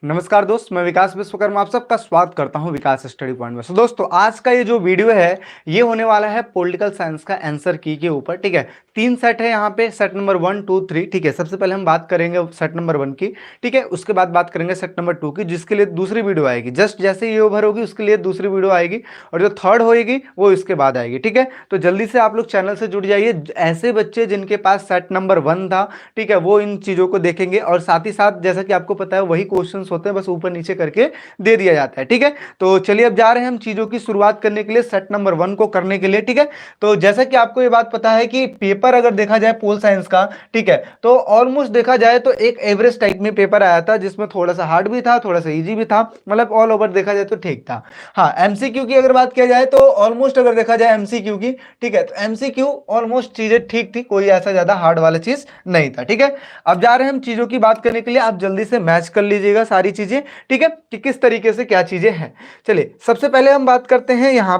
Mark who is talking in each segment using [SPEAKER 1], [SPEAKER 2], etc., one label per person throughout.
[SPEAKER 1] नमस्कार दोस्त, मैं विकास विश्वकर्मा आप सबका स्वागत करता हूं विकास स्टडी पॉइंट में। तो दोस्तों आज का ये जो वीडियो है ये होने वाला है पॉलिटिकल साइंस का आंसर की के ऊपर। ठीक है, 3 सेट है यहाँ पे, सेट नंबर 1, 2, 3। ठीक है, सबसे पहले हम बात करेंगे सेट नंबर 1 की। ठीक है, उसके बाद बात करेंगे सेट नंबर 2 की, जिसके लिए दूसरी वीडियो आएगी। जस्ट जैसे ये ओवर होगी उसके लिए दूसरी वीडियो आएगी, और जो थर्ड होएगी वो इसके बाद आएगी। ठीक है, तो जल्दी से आप लोग चैनल से जुड़ जाइए। ऐसे बच्चे जिनके पास सेट नंबर 1 था, ठीक है, वो इन चीजों को देखेंगे, और साथ ही साथ जैसा कि आपको पता है वही क्वेश्चंस होते हैं, बस ऊपर नीचे करके दे दिया जाता है। ठीक है, तो चलिए अब जा रहे हैं हम चीजों की शुरुआत करने के लिए सेट नंबर 1 को करने के लिए। ठीक है, तो जैसा कि आपको ये बात पता है कि पेपर अगर देखा जाए पोल साइंस का, ठीक है, तो ऑलमोस्ट देखा जाए तो एक एवरेज टाइप में पेपर आया था, जिसमें थोड़ा सा हार्ड भी था, थोड़ा सा इजी भी था, मतलब ऑल ओवर देखा जाए तो ठीक था। हाँ, एमसीक्यू की अगर बात किया जाए तो ऑलमोस्ट अगर देखा जाए एमसीक्यू की, ठीक है, तो एमसीक्यू ऑलमोस्ट चीजें ठीक थी, कोई ऐसा ज्यादा हार्ड वाला चीज नहीं था। ठीक है, अब जा रहे हैं हम चीजों की बात करने के लिए। आप जल्दी से मैच कर लीजिएगा सारी चीजें, ठीक है, कि किस तरीके से क्या चीजें हैं। चलिए सबसे पहले हम बात करते हैं यहाँ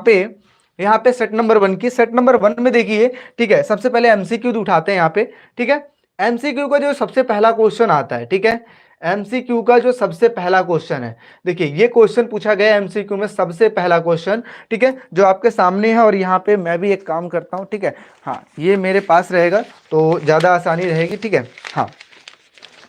[SPEAKER 1] पे सेट नंबर 1 की। सेट नंबर 1 में देखिए, ठीक है, सबसे पहले एमसीक्यू उठाते हैं यहाँ पे। ठीक है, एमसीक्यू का जो सबसे पहला क्वेश्चन आता है, ठीक है, एमसीक्यू का जो सबसे पहला क्वेश्चन है, देखिए ये क्वेश्चन पूछा गया एमसीक्यू में सबसे पहला क्वेश्चन, ठीक है, जो आपके सामने है। और यहाँ पे मैं भी एक काम करता हूँ, ठीक है, हाँ ये मेरे पास रहेगा तो ज्यादा आसानी रहेगी। ठीक है, हाँ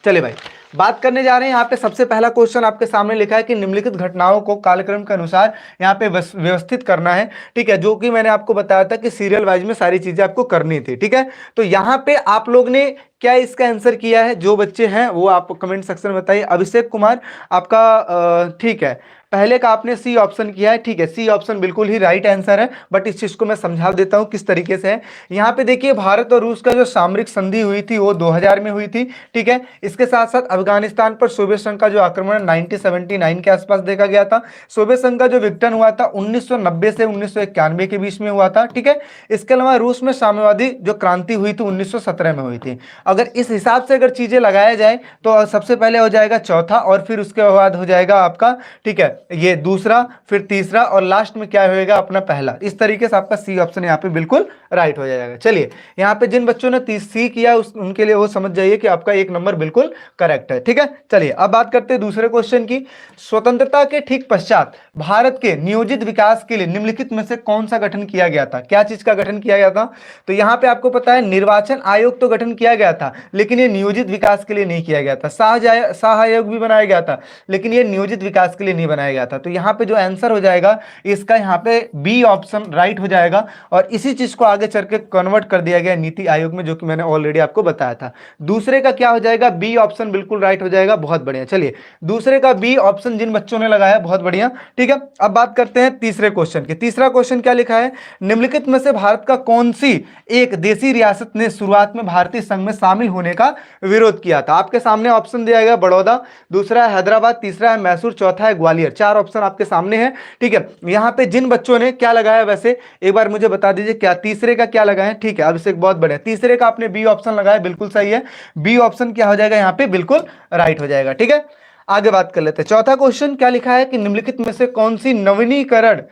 [SPEAKER 1] चलिए भाई बात करने जा रहे हैं। यहाँ पे सबसे पहला क्वेश्चन आपके सामने लिखा है कि निम्नलिखित घटनाओं को कालक्रम के अनुसार यहाँ पे व्यवस्थित करना है। ठीक है, जो कि मैंने आपको बताया था कि सीरियल वाइज में सारी चीजें आपको करनी थी। ठीक है, तो यहाँ पे आप लोग ने क्या इसका आंसर किया है? जो बच्चे हैं वो आप कमेंट सेक्शन में बताइए। अभिषेक कुमार आपका ठीक है, पहले का आपने सी ऑप्शन किया है। ठीक है, सी ऑप्शन बिल्कुल ही राइट आंसर है, बट इस चीज को मैं समझा देता हूं किस तरीके से है। यहाँ पे देखिए भारत और रूस का जो सामरिक संधि हुई थी वो 2000 में हुई थी। ठीक है, इसके साथ साथ अफगानिस्तान पर सोवियत संघ का जो आक्रमण 1979 के आसपास देखा गया था। सोवियत संघ का जो विघटन हुआ था 1990 से 1991 के बीच में हुआ था। ठीक है, इसके अलावा रूस में साम्यवादी जो क्रांति हुई थी 1917 में हुई थी। अगर इस हिसाब से अगर चीजें लगाया जाए तो सबसे पहले हो जाएगा चौथा, और फिर उसके बाद हो जाएगा आपका, ठीक है, ये दूसरा, फिर तीसरा, और लास्ट में क्या होएगा अपना पहला। इस तरीके से आपका सी ऑप्शन यहाँ पे बिल्कुल राइट हो जाएगा। चलिए यहाँ पे जिन बच्चों ने सी किया उनके लिए वो समझ जाइए कि आपका 1 नंबर बिल्कुल करेक्ट है। ठीक है, चलिए अब बात करते हैं दूसरे क्वेश्चन की। स्वतंत्रता के ठीक पश्चात भारत के नियोजित विकास के लिए निम्नलिखित में से कौन सा गठन किया गया था? क्या चीज का गठन किया गया था? तो यहाँ पे आपको पता है निर्वाचन आयोग तो गठन किया गया था, लेकिन ये नियोजित विकास के लिए नहीं किया गया था। शाह आयोग भी बनाया गया था, लेकिन ये नियोजित विकास के लिए नहीं बनाया गया था। तो यहाँ पे जो आंसर हो जाएगा इसका यहाँ पे बी ऑप्शन राइट हो जाएगा, और इसी चीज को आगे चल के कन्वर्ट कर दिया गया नीति आयोग में, जो कि मैंने ऑलरेडी आपको बताया था। दूसरे का क्या हो जाएगा? बी ऑप्शन बिल्कुल राइट हो जाएगा। बहुत बढ़िया, चलिए दूसरे का बी ऑप्शन जिन बच्चों ने लगाया बहुत बढ़िया। ठीक है, अब बात करते हैं तीसरे क्वेश्चन की। तीसरा क्वेश्चन क्या लिखा है? निम्नलिखित में से भारत का कौन सी एक देशी रियासत ने शुरुआत में भारतीय संघ में शामिल होने का विरोध किया था? आपके सामने ऑप्शन दिया गया बड़ौदा, दूसरा है हैदराबाद, तीसरा है मैसूर, चौथा है ग्वालियर। 4 ऑप्शन आपके सामने है। ठीक है, यहां पे जिन बच्चों ने क्या लगाया वैसे एक बार मुझे बता दीजिए, क्या तीसरे का क्या लगाए? ठीक है, अभिषेक बहुत बढ़िया, तीसरे का आपने बी ऑप्शन लगाया, बिल्कुल सही है। बी ऑप्शन क्या हो जाएगा यहाँ पे? बिल्कुल राइट हो जाएगा। ठीक है, आगे बात कर लेते हैं। चौथा क्वेश्चन क्या लिखा है कि निम्नलिखित में से कौन सी नवीकरण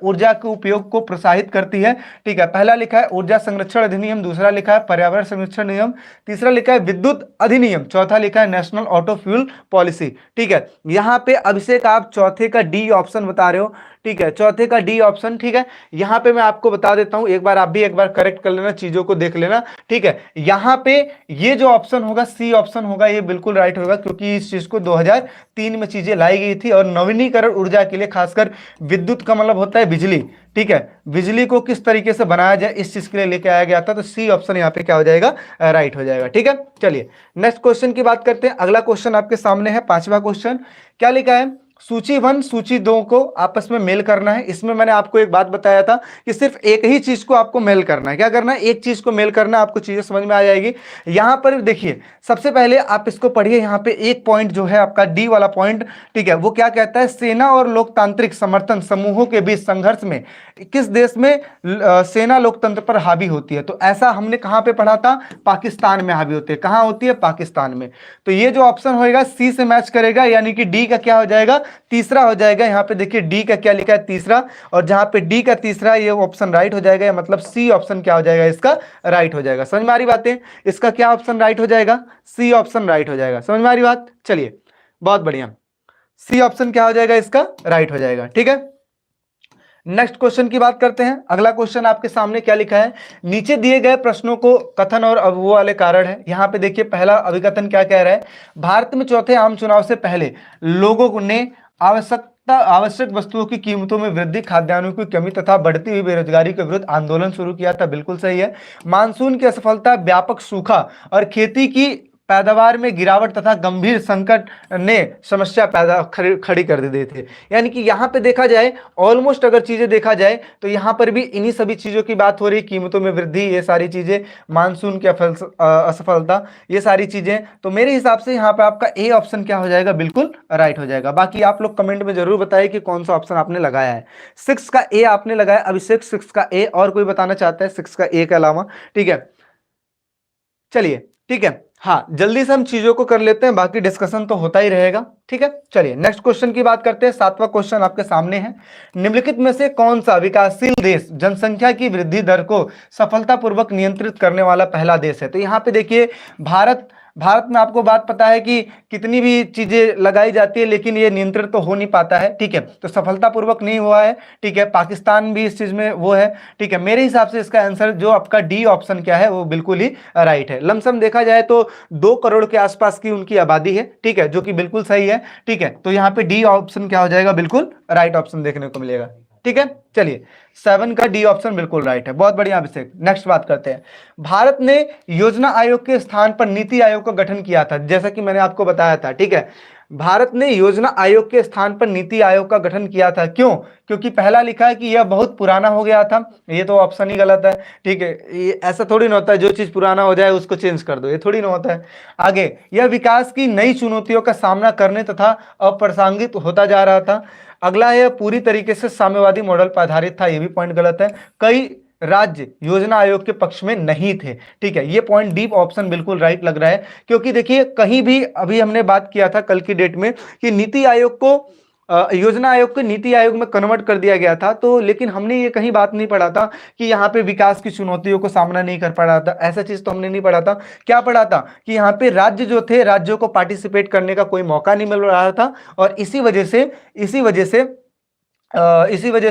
[SPEAKER 1] ऊर्जा के उपयोग को प्रोत्साहित करती है? ठीक है, पहला लिखा है ऊर्जा संरक्षण अधिनियम, दूसरा लिखा है पर्यावरण संरक्षण नियम, तीसरा लिखा है विद्युत अधिनियम, चौथा लिखा है नेशनल ऑटो फ्यूल पॉलिसी। ठीक है, यहां पे अभिषेक आप चौथे का डी ऑप्शन बता रहे हो। ठीक है, चौथे का डी ऑप्शन। ठीक है, यहां पे मैं आपको बता देता हूं, एक बार आप भी एक बार करेक्ट कर लेना, चीजों को देख लेना। ठीक है, यहां पे ये जो ऑप्शन होगा सी ऑप्शन होगा, ये बिल्कुल राइट होगा, क्योंकि इस चीज को 2003 में चीजें लाई गई थी, और नवीनीकरण ऊर्जा के लिए खासकर विद्युत का मतलब होता है बिजली। ठीक है, बिजली को किस तरीके से बनाया जाए इस चीज के लिए लेके आया गया था, तो सी ऑप्शन यहाँ पे क्या हो जाएगा? राइट हो जाएगा। ठीक है, चलिए नेक्स्ट क्वेश्चन की बात करते हैं। अगला क्वेश्चन आपके सामने है, 5वां क्वेश्चन। क्या लिखा है? सूची 1 सूची 2 को आपस में मेल करना है। इसमें मैंने आपको एक बात बताया था कि सिर्फ एक ही चीज को आपको मेल करना है। क्या करना है? एक चीज को मेल करना है, आपको चीजें समझ में आ जाएगी। यहां पर देखिए सबसे पहले आप इसको पढ़िए। यहां पे एक पॉइंट जो है आपका डी वाला पॉइंट, ठीक है, वो क्या कहता है? सेना और लोकतांत्रिक समर्थन समूहों के बीच संघर्ष में किस देश में सेना लोकतंत्र पर हावी होती है? तो ऐसा हमने कहां पे पढ़ा था? पाकिस्तान में हावी होती है। कहां होती है? पाकिस्तान में। तो ये जो ऑप्शन होएगा सी से मैच करेगा, यानी कि डी का क्या हो जाएगा? तीसरा हो जाएगा। यहाँ पे देखिए डी का क्या लिखा है, तीसरा, और जहां पे डी का तीसरा ये ऑप्शन राइट हो जाएगा, मतलब सी ऑप्शन क्या हो जाएगा, इसका राइट हो जाएगा। समझ में आ रही बातें, इसका क्या ऑप्शन राइट हो जाएगा, सी ऑप्शन राइट हो जाएगा। समझ में आ रही बात, चलिए बहुत बढ़िया, सी ऑप्शन क्या हो जाएगा, इसका राइट हो जाएगा। ठीक है, नेक्स्ट क्वेश्चन की बात करते हैं। अगला क्वेश्चन आपके सामने क्या लिखा है, नीचे दिए गए प्रश्नों को कथन और अब वो वाले कारण है। यहां पे देखिए पहला अभिकथन क्या कह रहा है, भारत में चौथे आम चुनाव से पहले लोगों ने आवश्यक वस्तुओं की कीमतों में वृद्धि, खाद्यान्नों की कमी तथा बढ़ती हुई बेरोजगारी के विरुद्ध आंदोलन शुरू किया था। बिल्कुल सही है। मानसून की असफलता, व्यापक सूखा और खेती की पैदावार में गिरावट तथा गंभीर संकट ने समस्या खड़ी कर दी थी। यानी कि यहाँ पे देखा जाए ऑलमोस्ट अगर चीजें देखा जाए तो यहाँ पर भी इन्हीं सभी चीजों की बात हो रही, कीमतों में वृद्धि, ये सारी चीजें, मानसून की असफलता, ये सारी चीजें। तो मेरे हिसाब से यहाँ पे आपका ए ऑप्शन क्या हो जाएगा, बिल्कुल राइट हो जाएगा। बाकी आप लोग कमेंट में जरूर बताइए कि कौन सा ऑप्शन आपने लगाया है। 6 का ए आपने लगाया, अभिषेक 6 का ए, और कोई बताना चाहता है 6 का ए के अलावा? ठीक है, चलिए ठीक है, हाँ जल्दी से हम चीजों को कर लेते हैं, बाकी डिस्कशन तो होता ही रहेगा। ठीक है, चलिए नेक्स्ट क्वेश्चन की बात करते हैं। 7वां क्वेश्चन आपके सामने है, निम्नलिखित में से कौन सा विकासशील देश जनसंख्या की वृद्धि दर को सफलतापूर्वक नियंत्रित करने वाला पहला देश है? तो यहाँ पे देखिए भारत में आपको बात पता है कि कितनी भी चीजें लगाई जाती है लेकिन ये नियंत्रित तो हो नहीं पाता है। ठीक है, तो सफलतापूर्वक नहीं हुआ है। ठीक है, पाकिस्तान भी इस चीज में वो है। ठीक है, मेरे हिसाब से इसका आंसर जो आपका डी ऑप्शन क्या है वो बिल्कुल ही राइट है। लमसम देखा जाए तो 2 करोड़ के आसपास की उनकी आबादी है। ठीक है, जो कि बिल्कुल सही है। ठीक है, तो यहाँ पे डी ऑप्शन क्या हो जाएगा, बिल्कुल राइट ऑप्शन देखने को मिलेगा। ठीक है, चलिए 7 का डी ऑप्शन बिल्कुल राइट है, बहुत बढ़िया अभिषेक। नेक्स्ट बात करते हैं, भारत ने योजना आयोग के स्थान पर नीति आयोग का गठन किया था, जैसा कि मैंने आपको बताया था। ठीक है, भारत ने योजना आयोग के स्थान पर नीति आयोग का गठन किया था, क्यों? क्योंकि पहला लिखा है कि यह बहुत पुराना हो गया था, ये तो ऑप्शन ही गलत है। ठीक है, ये ऐसा थोड़ी ना होता है जो चीज पुराना हो जाए उसको चेंज कर दो, ये थोड़ी ना होता है। आगे, यह विकास की नई चुनौतियों का सामना करने तथा अप्रासंगिक होता जा रहा था। अगला है, पूरी तरीके से साम्यवादी मॉडल पर आधारित था, ये भी पॉइंट गलत है। कई राज्य योजना आयोग के पक्ष में नहीं थे। ठीक है, ये पॉइंट डी ऑप्शन बिल्कुल राइट लग रहा है, क्योंकि देखिए कहीं भी अभी हमने बात किया था कल की डेट में कि नीति आयोग को योजना आयोग को नीति आयोग में कन्वर्ट कर दिया गया था, तो लेकिन हमने ये कहीं बात नहीं पढ़ा था कि यहाँ पे विकास की चुनौतियों को सामना नहीं कर पा रहा था, ऐसा चीज तो हमने नहीं पढ़ा था। क्या पढ़ा था कि यहाँ पे राज्य जो थे, राज्यों को पार्टिसिपेट करने का कोई मौका नहीं मिल रहा था, और इसी वजह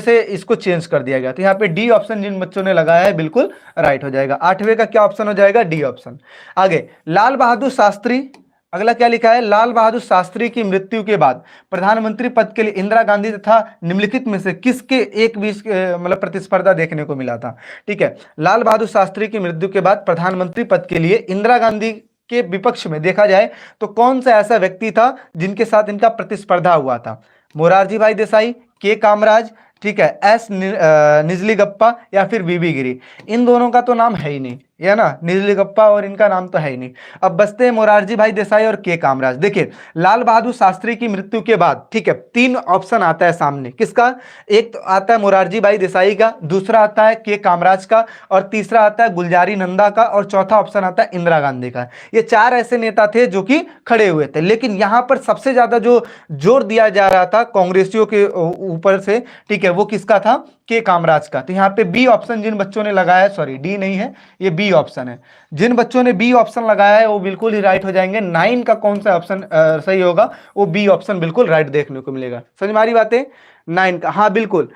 [SPEAKER 1] से इसको चेंज कर दिया गया। तो यहाँ पे डी ऑप्शन जिन बच्चों ने लगाया है बिल्कुल राइट हो जाएगा। 8वें का क्या ऑप्शन हो जाएगा, डी ऑप्शन। आगे, लाल बहादुर शास्त्री, अगला क्या लिखा है, लाल बहादुर शास्त्री की मृत्यु के बाद प्रधानमंत्री पद के लिए इंदिरा गांधी तथा निम्नलिखित में से किसके एक बीच मतलब प्रतिस्पर्धा देखने को मिला था? ठीक है, लाल बहादुर शास्त्री की मृत्यु के बाद प्रधानमंत्री पद के लिए इंदिरा गांधी के विपक्ष में देखा जाए तो कौन सा ऐसा व्यक्ति था जिनके साथ इनका प्रतिस्पर्धा हुआ था? मोरारजी भाई देसाई, के कामराज, ठीक है, एस निजलीगप्पा या फिर बीबी गिरी। इन दोनों का तो नाम है ही नहीं, है ना, निजलीगप्पा और इनका नाम तो है ही नहीं। अब बचते हैं मोरारजी भाई देसाई और के कामराज। देखिए लाल बहादुर शास्त्री की मृत्यु के बाद, ठीक है, 3 ऑप्शन आता है सामने, किसका? एक तो आता है मोरारजी भाई देसाई का, दूसरा आता है के कामराज का, और तीसरा आता है गुलजारी नंदा का, और चौथा ऑप्शन आता है इंदिरा गांधी का। ये 4 ऐसे नेता थे जो कि खड़े हुए थे, लेकिन यहां पर सबसे ज्यादा जो जोर दिया जा रहा था कांग्रेसियों के ऊपर से, ठीक है, वो किसका था? के कामराज का। तो यहाँ पे बी ऑप्शन जिन बच्चों ने लगाया है, सॉरी डी नहीं है, ये बी ऑप्शन है, जिन बच्चों ने बी ऑप्शन लगाया है वो बिल्कुल ही राइट हो जाएंगे। 9 का कौन सा ऑप्शन सही होगा? वो बी ऑप्शन बिल्कुल राइट देखने को मिलेगा। समझ में आ रही बातें? 9 का, हाँ बिल्कुल।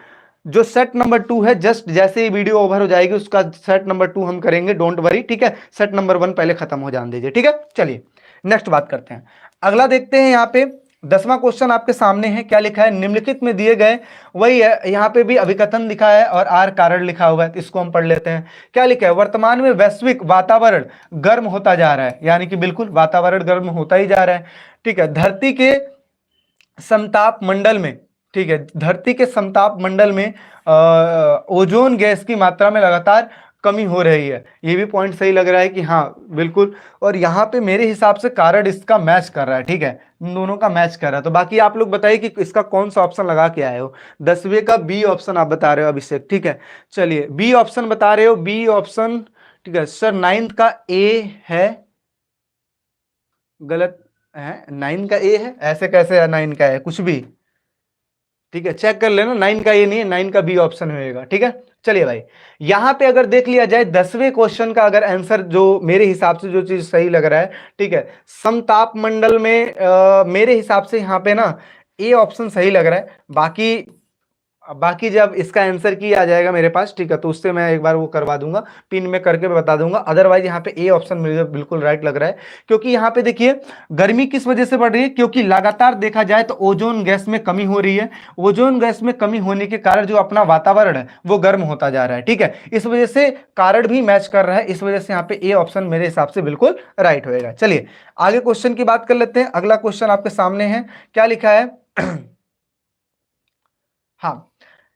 [SPEAKER 1] जो सेट नंबर 2 है, जस्ट जैसे ही वीडियो ओवर हो जाएगी उसका सेट नंबर 2 हम करेंगे, डोंट वरी, ठीक है। सेट नंबर 1 पहले खत्म हो जाने दीजिए, ठीक है। चलिए नेक्स्ट बात करते हैं, अगला देखते हैं। यहाँ पे 10वां क्वेश्चन आपके सामने है, क्या लिखा है? निम्नलिखित में दिए गए, वही है, यहाँ पे भी अभिकथन लिखा है और आर कारण लिखा हुआ है, तो इसको हम पढ़ लेते हैं। क्या लिखा है? वर्तमान में वैश्विक वातावरण गर्म होता जा रहा है, यानी कि बिल्कुल वातावरण गर्म होता ही जा रहा है, ठीक है। धरती के समताप मंडल में, ठीक है, धरती के समताप मंडल में ओजोन गैस की मात्रा में लगातार कमी हो रही है। ये भी पॉइंट सही लग रहा है कि हाँ बिल्कुल, और यहाँ पे मेरे हिसाब से कारण इसका मैच कर रहा है, ठीक है, इन दोनों का मैच कर रहा है। तो बाकी आप लोग बताइए कि इसका कौन सा ऑप्शन लगा के आए हो। 10वें का बी ऑप्शन आप बता रहे हो अभिषेक, ठीक है। चलिए बी ऑप्शन बता रहे हो, बी ऑप्शन, ठीक है सर। 9 का ए है, गलत है, 9 का ए है, ऐसे कैसे 9 का है? कुछ भी ठीक है, चेक कर लेना, 9 का ये नहीं है, 9 का बी ऑप्शन होएगा। ठीक है, चलिए भाई, यहां पे अगर देख लिया जाए 10वें क्वेश्चन का अगर आंसर जो मेरे हिसाब से जो चीज सही लग रहा है, ठीक है, समताप मंडल में मेरे हिसाब से यहां पे ना ए ऑप्शन सही लग रहा है। बाकी जब इसका आंसर की आ जाएगा मेरे पास, ठीक है, तो उससे मैं एक बार वो करवा दूंगा, पिन में करके बता दूंगा। अदरवाइज यहाँ पे ए ऑप्शन मुझे बिल्कुल राइट लग रहा है, क्योंकि यहाँ पे देखिए गर्मी किस वजह से बढ़ रही है, क्योंकि लगातार देखा जाए तो ओजोन गैस में कमी हो रही है। ओजोन गैस में कमी होने के कारण जो अपना वातावरण है वो गर्म होता जा रहा है। ठीक है, इस वजह से कारण भी मैच कर रहा है, इस वजह से यहाँ पे ए ऑप्शन मेरे हिसाब से बिल्कुल राइट होएगा। चलिए आगे क्वेश्चन की बात कर लेते हैं। अगला क्वेश्चन आपके सामने है, क्या लिखा है हाँ,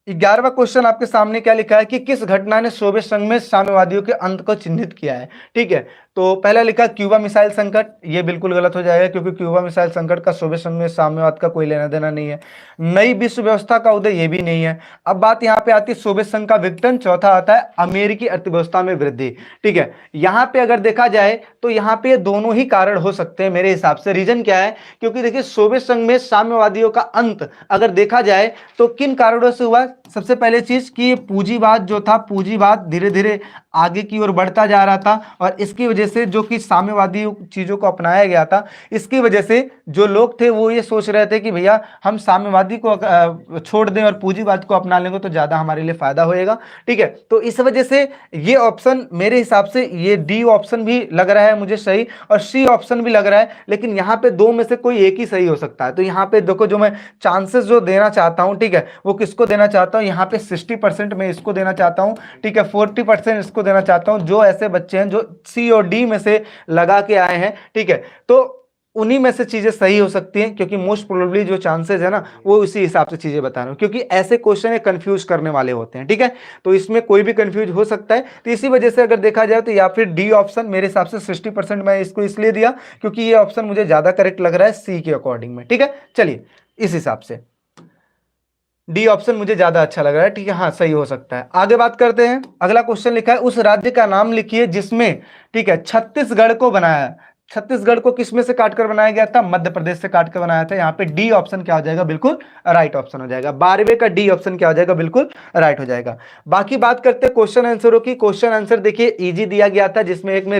[SPEAKER 1] 11वां क्वेश्चन आपके सामने क्या लिखा है कि किस घटना ने सोवियत संघ में साम्यवादियों के अंत को चिन्हित किया है। ठीक है, तो पहला लिखा क्यूबा मिसाइल संकट, ये बिल्कुल गलत हो जाएगा, क्योंकि क्यूबा मिसाइल संकट का सोवियत संघ में साम्यवाद का कोई लेना देना नहीं है। नई विश्व व्यवस्था का उदय, ये भी नहीं है। अब बात यहाँ पे आती है सोवियत संघ का विघटन, चौथा आता है अमेरिकी अर्थव्यवस्था में वृद्धि। ठीक है, यहाँ पे अगर देखा जाए तो यहाँ पे दोनों ही कारण हो सकते हैं मेरे हिसाब से। रीजन क्या है, क्योंकि देखिए सोवियत संघ में साम्यवादियों का अंत अगर देखा जाए तो किन कारणों से हुआ। सबसे पहले चीज कि पूंजीवाद जो था, पूंजीवाद धीरे धीरे आगे की ओर बढ़ता जा रहा था, और इसकी वजह से जो कि साम्यवादी चीजों को अपनाया गया था, इसकी वजह से जो लोग थे वो ये सोच रहे थे कि भैया हम साम्यवादी को छोड़ दें और पूंजीवाद को अपना लेंगे तो ज्यादा हमारे लिए फायदा होएगा। ठीक है, तो इस वजह से ये ऑप्शन मेरे हिसाब से, ये डी ऑप्शन भी लग रहा है मुझे सही, और सी ऑप्शन भी लग रहा है, लेकिन यहाँ पे दो में से कोई एक ही सही हो सकता है। तो यहाँ पे देखो, जो मैं चांसेस जो देना चाहता हूँ, ठीक है, वो किसको देना चाहता हूँ, यहाँ पे 60% मैं इसको देना चाहता हूँ। ठीक है, 40% इसको देना चाहता हूँ, जो ऐसे बच्चे हैं जो सी और डी में से लगा के आए हैं। ठीक है, तो उन्हीं में से चीजें सही हो सकती हैं, क्योंकि मोस्ट प्रोबेबली जो चांसेस है ना वो उसी हिसाब से चीजें बता रहा हूं, क्योंकि ऐसे क्वेश्चन कंफ्यूज करने वाले होते हैं। ठीक है, तो इसमें कोई भी कंफ्यूज हो सकता है, तो इसी वजह से अगर देखा जाए तो या फिर डी ऑप्शन मेरे हिसाब से 60% मैं इसको इसलिए दिया क्योंकि ये ऑप्शन मुझे ज्यादा करेक्ट लग रहा है सी के अकॉर्डिंग में। ठीक है, चलिए इस हिसाब से डी ऑप्शन मुझे ज्यादा अच्छा लग रहा है। ठीक है, हाँ सही हो सकता है। आगे बात करते हैं, अगला क्वेश्चन लिखा है उस राज्य का नाम लिखिए जिसमें, ठीक है, छत्तीसगढ़ को बनाया। छत्तीसगढ़ को किस में से काटकर बनाया गया था, मध्य प्रदेश से काटकर बनाया था। यहाँ पे डी ऑप्शन क्या हो जाएगा, बिल्कुल राइट ऑप्शन हो जाएगा। 12वें का डी ऑप्शन क्या हो जाएगा, बिल्कुल राइट हो जाएगा। बाकी बात करते हैं क्वेश्चन आंसरों की। क्वेश्चन आंसर देखिए इजी दिया गया था, जिसमें एक में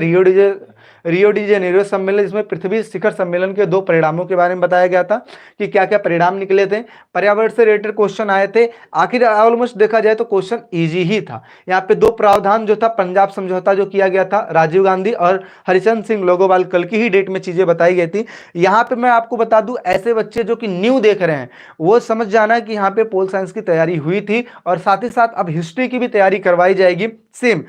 [SPEAKER 1] रियो डी जेनेरो सम्मेलन, जिसमें पृथ्वी शिखर सम्मेलन के 2 परिणामों के बारे में बताया गया था कि क्या क्या परिणाम निकले थे। पर्यावरण से रिलेटेड क्वेश्चन आए थे। आखिर ऑलमोस्ट देखा जाए तो क्वेश्चन इजी ही था। यहाँ पे 2 प्रावधान जो था, पंजाब समझौता जो किया गया था राजीव गांधी और हरिचंद सिंह लोगोवाल, कल की ही डेट में चीजें बताई गई थी। यहाँ पे मैं आपको बता दूं, ऐसे बच्चे जो कि न्यू देख रहे हैं वो समझ जाना कि यहाँ पे पोल साइंस की तैयारी हुई थी, और साथ ही साथ अब हिस्ट्री की भी तैयारी करवाई जाएगी। सेम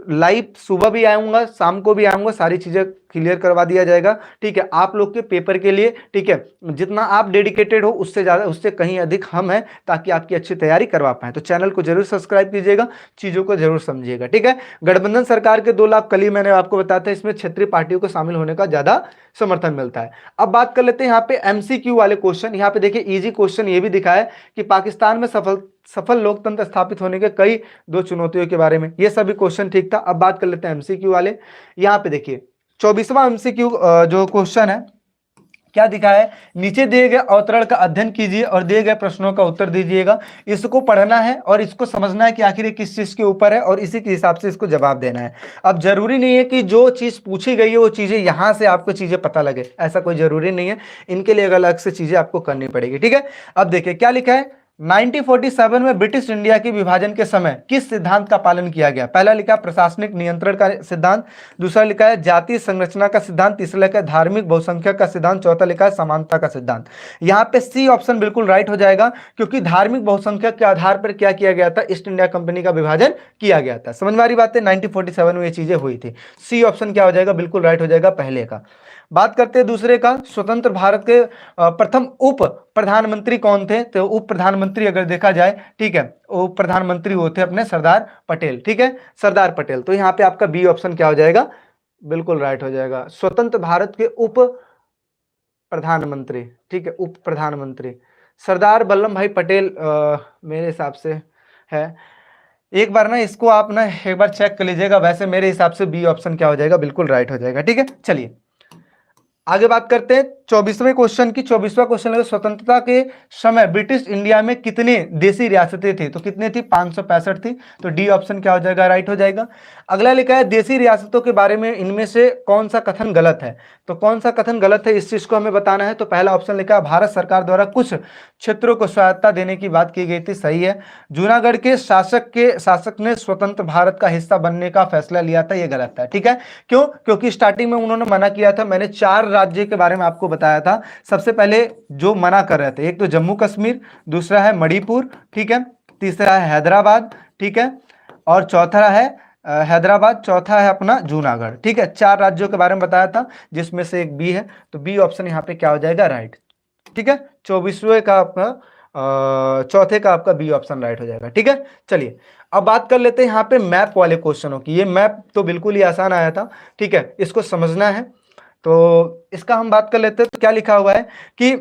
[SPEAKER 1] लाइव सुबह भी आऊंगा, शाम को भी आऊंगा, सारी चीजें क्लियर करवा दिया जाएगा। ठीक है, आप लोग के पेपर के लिए। ठीक है, जितना आप डेडिकेटेड हो उससे ज्यादा, उससे कहीं अधिक हम हैं, ताकि आपकी अच्छी तैयारी करवा पाए। तो चैनल को जरूर सब्सक्राइब कीजिएगा, चीजों को जरूर समझिएगा। ठीक है, गठबंधन सरकार के 2 लाख, कल ही मैंने आपको बताया था, इसमें क्षेत्रीय पार्टियों को शामिल होने का ज्यादा समर्थन मिलता है। अब बात कर लेते हैं यहाँ पे एमसीक्यू वाले क्वेश्चन। यहाँ पे देखिए इजी क्वेश्चन ये भी दिखा है कि पाकिस्तान में सफल लोकतंत्र स्थापित होने के कई 2 चुनौतियों के बारे में। ये सभी क्वेश्चन ठीक था। अब बात कर लेते हैं एमसीक्यू वाले। यहाँ पे देखिए 24वां एमसीक्यू जो क्वेश्चन है, क्या दिखा है, नीचे दिए गए अवतरण का अध्ययन कीजिए और दिए गए प्रश्नों का उत्तर दीजिएगा। इसको पढ़ना है और इसको समझना है कि आखिर ये किस चीज के ऊपर है, और इसी के हिसाब से इसको जवाब देना है। अब जरूरी नहीं है कि जो चीज पूछी गई है वो चीजें यहां से आपको चीजें पता लगे, ऐसा कोई जरूरी नहीं है। इनके लिए अलग से चीजें आपको करनी पड़ेगी। ठीक है, अब देखिए क्या लिखा है, 1947 में ब्रिटिश इंडिया के विभाजन के समय किस सिद्धांत का पालन किया गया। पहला लिखा प्रशासनिक नियंत्रण का सिद्धांत, दूसरा लिखा है जातीय संरचना का सिद्धांत, तीसरा लिखा है धार्मिक बहुसंख्यक का सिद्धांत, चौथा लिखा है समानता का सिद्धांत। यहाँ पे सी ऑप्शन बिल्कुल राइट हो जाएगा, क्योंकि धार्मिक बहुसंख्यक के आधार पर क्या किया गया था, ईस्ट इंडिया कंपनी का विभाजन किया गया था। समझ में आ रही बात है, 1947 में ये चीजें हुई थी। सी ऑप्शन क्या हो जाएगा, बिल्कुल राइट हो जाएगा पहले का। बात करते हैं दूसरे का, स्वतंत्र भारत के प्रथम उप प्रधानमंत्री कौन थे। तो उप प्रधानमंत्री अगर देखा जाए, ठीक है, उप प्रधानमंत्री होते अपने सरदार पटेल। ठीक है, सरदार पटेल। तो यहाँ पे आपका बी ऑप्शन क्या हो जाएगा, बिल्कुल राइट हो जाएगा, स्वतंत्र भारत के उप प्रधानमंत्री। ठीक है, उप प्रधानमंत्री सरदार वल्लभ भाई पटेल मेरे हिसाब से है। एक बार ना इसको आप ना एक बार चेक कर लीजिएगा, वैसे मेरे हिसाब से बी ऑप्शन क्या हो जाएगा, बिल्कुल राइट हो जाएगा। ठीक है, चलिए आगे बात करते हैं 24वें क्वेश्चन की 24वां क्वेश्चन है, स्वतंत्रता के समय ब्रिटिश इंडिया में कितने देसी रियासतें थी? तो कितने थी? 565 थी। तो डी ऑप्शन क्या हो जाएगा? राइट हो जाएगा। अगला लिखा है देसी रियासतों के बारे में इनमें से कौन सा कथन गलत है? तो कौन सा कथन गलत है इस चीज को हमें बताना है। तो पहला ऑप्शन लिखा है भारत सरकार द्वारा कुछ क्षेत्रों को स्वायत्तता देने की बात की गई थी, सही है। जूनागढ़ के शासक ने स्वतंत्र भारत का हिस्सा बनने का फैसला लिया था, यह गलत है। ठीक है, क्यों? क्योंकि स्टार्टिंग में उन्होंने मना किया था। मैंने 4 राज्य के बारे में आपको बताया था। सबसे पहले जो मना कर रहे थे, एक तो जम्मू कश्मीर, दूसरा है मणिपुर, ठीक है, तीसरा है हैदराबाद, ठीक है, और चौथा है हैदराबाद, चौथा है अपना जूनागढ़। ठीक है, 4 राज्यों के बारे में बताया था, जिसमें से एक बी है। तो बी ऑप्शन यहाँ पे क्या हो जाएगा? राइट। ठीक है, 24वें का आपका चौथे का आपका बी ऑप्शन राइट हो जाएगा। ठीक है, चलिए अब बात कर लेते हैं यहाँ पे मैप वाले क्वेश्चनों की। ये मैप तो बिल्कुल ही आसान आया था, ठीक है, इसको समझना है। तो इसका हम बात कर लेते हैं। तो क्या लिखा हुआ है कि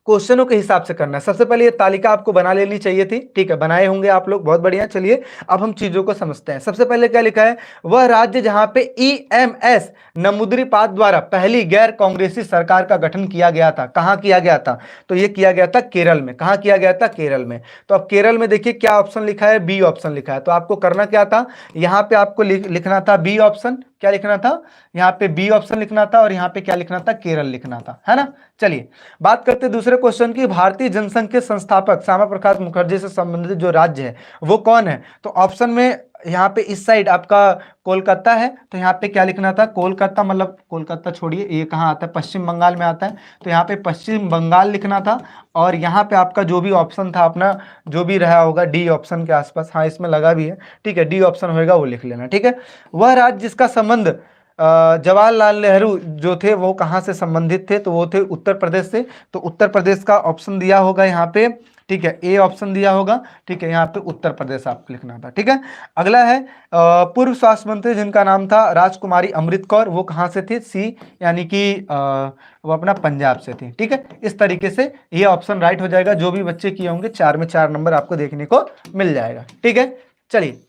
[SPEAKER 1] क्वेश्चनों के हिसाब से करना है। सबसे पहले ये तालिका आपको बना लेनी चाहिए थी, ठीक है, बनाए होंगे आप लोग, बहुत बढ़िया। चलिए अब हम चीजों को समझते हैं। सबसे पहले क्या लिखा है? वह राज्य जहां पे ईएमएस नमूद्रीपाद द्वारा पहली गैर कांग्रेसी सरकार का गठन किया गया था। कहां किया गया था? तो ये किया गया था केरल में। कहां किया गया था? केरल में। तो अब केरल में देखिए क्या ऑप्शन लिखा है? बी ऑप्शन लिखा है। तो आपको करना क्या था? यहां पे आपको लिखना था बी ऑप्शन। क्या लिखना था? यहाँ पे बी ऑप्शन लिखना था, और यहाँ पे क्या लिखना था? केरल लिखना था, है ना। चलिए बात करते हैं दूसरे क्वेश्चन की। भारतीय जनसंघ के संस्थापक श्यामा प्रसाद मुखर्जी से संबंधित जो राज्य है वो कौन है? तो ऑप्शन में यहाँ पे इस साइड आपका कोलकाता है, तो यहाँ पे क्या लिखना था? कोलकाता, मतलब कोलकाता छोड़िए, ये कहाँ आता है? पश्चिम बंगाल में आता है। तो यहाँ पे पश्चिम बंगाल लिखना था, और यहाँ पे आपका जो भी ऑप्शन था अपना, जो भी रहा होगा डी ऑप्शन के आसपास, हाँ इसमें लगा भी है, ठीक है, डी ऑप्शन होगा वो लिख लेना। ठीक है, वह राज्य जिसका संबंध जवाहरलाल नेहरू जो थे वो कहाँ से संबंधित थे? तो वो थे उत्तर प्रदेश से। तो उत्तर प्रदेश का ऑप्शन दिया होगा यहाँ पे, ठीक है, ए ऑप्शन दिया होगा। ठीक है, यहाँ पे उत्तर प्रदेश आपको लिखना था। ठीक है, अगला है पूर्व स्वास्थ्य मंत्री जिनका नाम था राजकुमारी अमृत कौर, वो कहाँ से थे? सी, यानी कि वो अपना पंजाब से थी। ठीक है, इस तरीके से ये ऑप्शन राइट हो जाएगा। जो भी बच्चे किए होंगे 4 में 4 नंबर आपको देखने को मिल जाएगा। ठीक है, चलिए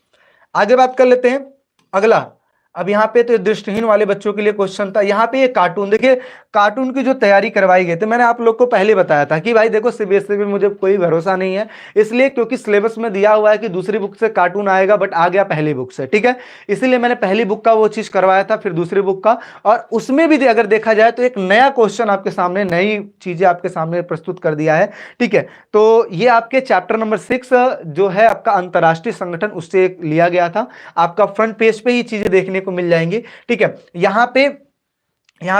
[SPEAKER 1] आगे बात कर लेते हैं। अगला, अब यहाँ पे तो दृष्टिहीन वाले बच्चों के लिए क्वेश्चन था। यहाँ पे ये कार्टून देखिए, कार्टून की जो तैयारी करवाई गई थी, मैंने आप लोग को पहले बताया था कि भाई देखो सीबीएसई पे मुझे कोई भरोसा नहीं है, इसलिए क्योंकि सिलेबस में दिया हुआ है कि दूसरी बुक से कार्टून आएगा, बट आ गया पहली बुक से। ठीक है, इसीलिए मैंने पहली बुक का वो चीज करवाया था, फिर दूसरी बुक का, और उसमें भी अगर देखा जाए तो एक नया क्वेश्चन आपके सामने, नई चीजें आपके सामने प्रस्तुत कर दिया है। ठीक है, तो ये आपके चैप्टर नंबर 6 जो है आपका अंतरराष्ट्रीय संगठन, उससे लिया गया था। आपका फ्रंट पेज पे ये चीजें देखने को मिल जाएंगी। ठीक है, यहां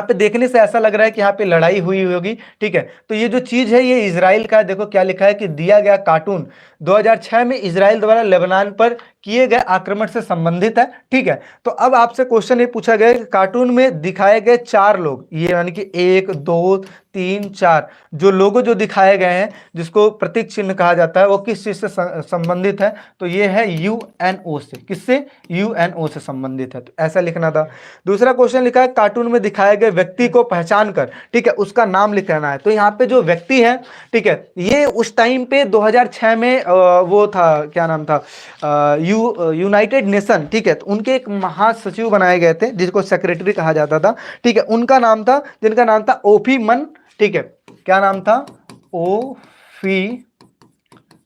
[SPEAKER 1] पे देखने से ऐसा लग रहा है कि यहाँ पे लड़ाई हुई होगी। ठीक है, तो ये जो चीज है ये इजराइल का है। देखो क्या लिखा है कि दिया गया कार्टून 2006 में इजराइल द्वारा लेबनान पर किए गए आक्रमण से संबंधित है। ठीक है, तो अब आपसे क्वेश्चन ये पूछा गया कि कार्टून में दिखाए गए 4 लोग, ये यानी कि 1 2 3 4 जो लोगो जो दिखाए गए हैं, जिसको प्रतीक चिन्ह कहा जाता है, वो किस चीज से संबंधित है? तो ये है यूएनओ से। किससे? यूएनओ से संबंधित है। तो ऐसा लिखना था। दूसरा क्वेश्चन लिखा है कार्टून में दिखाए गए व्यक्ति को पहचान कर, ठीक है, उसका नाम लिखना है। तो यहाँ पे जो व्यक्ति है, ठीक है, ये उस टाइम पे 2006 में वो था, क्या नाम था, यूनाइटेड नेशन, ठीक है, तो उनके एक महासचिव बनाए गए थे जिसको सेक्रेटरी कहा जाता था। ठीक है, उनका नाम था, जिनका नाम था ओफी मन। ठीक है, क्या नाम था? ओफी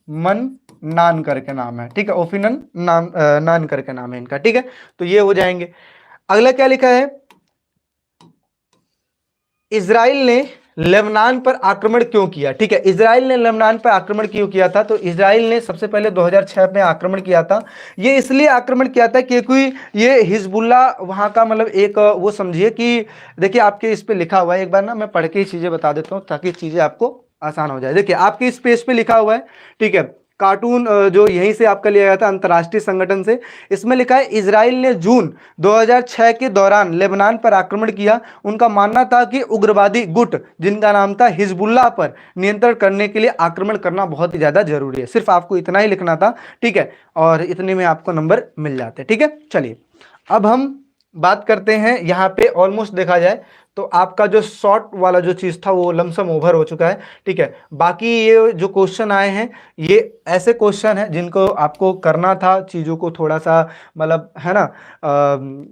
[SPEAKER 1] मन नान करके नाम है। ठीक है, ओफिनन नान करके नाम है इनका। ठीक है, तो ये हो जाएंगे। अगला क्या लिखा है? इजराइल ने लेबनान पर आक्रमण क्यों किया? ठीक है, इजराइल ने लेबनान पर आक्रमण क्यों किया था? तो इजराइल ने सबसे पहले 2006 में आक्रमण किया था। ये इसलिए आक्रमण किया था क्योंकि ये हिजबुल्ला वहां का, मतलब एक वो समझिए कि देखिए आपके इस पे लिखा हुआ है, एक बार ना मैं पढ़ के ही चीजें बता देता हूं ताकि चीजें आपको आसान हो जाए। देखिए आपके इस पेज पे लिखा हुआ है, ठीक है, कार्टून जो यहीं से आपका लिया गया था अंतर्राष्ट्रीय संगठन से। इसमें लिखा है इजराइल ने जून 2006 के दौरान लेबनान पर आक्रमण किया। उनका मानना था कि उग्रवादी गुट जिनका नाम था हिजबुल्लाह पर नियंत्रण करने के लिए आक्रमण करना बहुत ही ज्यादा जरूरी है। सिर्फ आपको इतना ही लिखना था। ठीक है, और इतने में आपको नंबर मिल जाते। ठीक है, चलिए अब हम बात करते हैं। यहाँ पे ऑलमोस्ट देखा जाए तो आपका जो शॉर्ट वाला जो चीज था वो लमसम ओवर हो चुका है। ठीक है, बाकी ये जो क्वेश्चन आए हैं ये ऐसे क्वेश्चन है जिनको आपको करना था, चीजों को थोड़ा सा, मतलब है ना,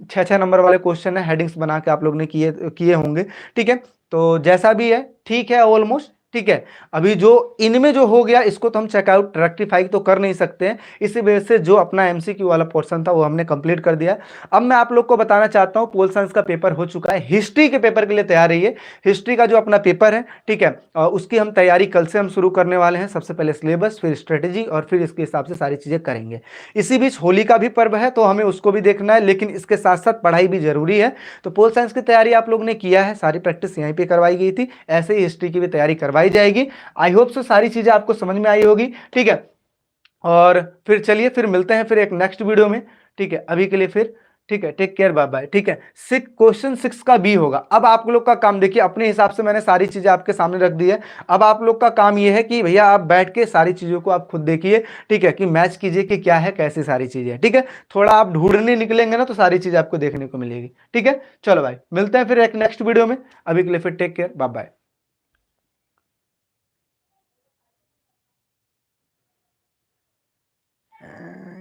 [SPEAKER 1] 6-6 नंबर वाले क्वेश्चन है, हेडिंग्स बना के आप लोग ने किए होंगे। ठीक है, तो जैसा भी है ठीक है ऑलमोस्ट, ठीक है। अभी जो इनमें जो हो गया इसको तो हम चेकआउट रेक्टिफाई तो कर नहीं सकते हैं, इसी वजह से जो अपना एमसीक्यू वाला पोर्शन था वो हमने कंप्लीट कर दिया। अब मैं आप लोग को बताना चाहता हूं पोल साइंस का पेपर हो चुका है, हिस्ट्री के पेपर के लिए तैयार रहिए। हिस्ट्री का जो अपना पेपर है, ठीक है, उसकी हम तैयारी कल से हम शुरू करने वाले हैं। सबसे पहले सिलेबस, फिर स्ट्रेटेजी और फिर इसके हिसाब से सारी चीजें करेंगे। इसी बीच होली का भी पर्व है तो हमें उसको भी देखना है, लेकिन इसके साथ साथ पढ़ाई भी जरूरी है। तो पोल साइंस की तैयारी आप लोग ने किया है, सारी प्रैक्टिस यहीं पे करवाई गई थी, ऐसे ही हिस्ट्री की भी तैयारी करवाई जाएगी। आई होप सो सारी चीजें आपको समझ में आई होगी, ठीक है। और फिर चलिए फिर मिलते हैं फिर एक नेक्स्ट वीडियो में, ठीक है। अभी के लिए फिर ठीक है, टेक केयर, बाय बाय, ठीक है। क्वेश्चन 6 का बी होगा। अब आप लोग का काम देखिए, अपने हिसाब से मैंने सारी चीजें आपके सामने रख दी है। अब आप लोग का काम ये है कि भैया आप बैठ के सारी चीजों को आप खुद देखिए, ठीक है, कि मैच कीजिए कि क्या है कैसी सारी चीजें, ठीक है। थोड़ा आप ढूंढने निकलेंगे ना तो सारी चीजें आपको देखने को मिलेगी, ठीक है। चलो भाई मिलते हैं फिर एक नेक्स्ट वीडियो में, अभी के लिए फिर टेक केयर, बाय बाय।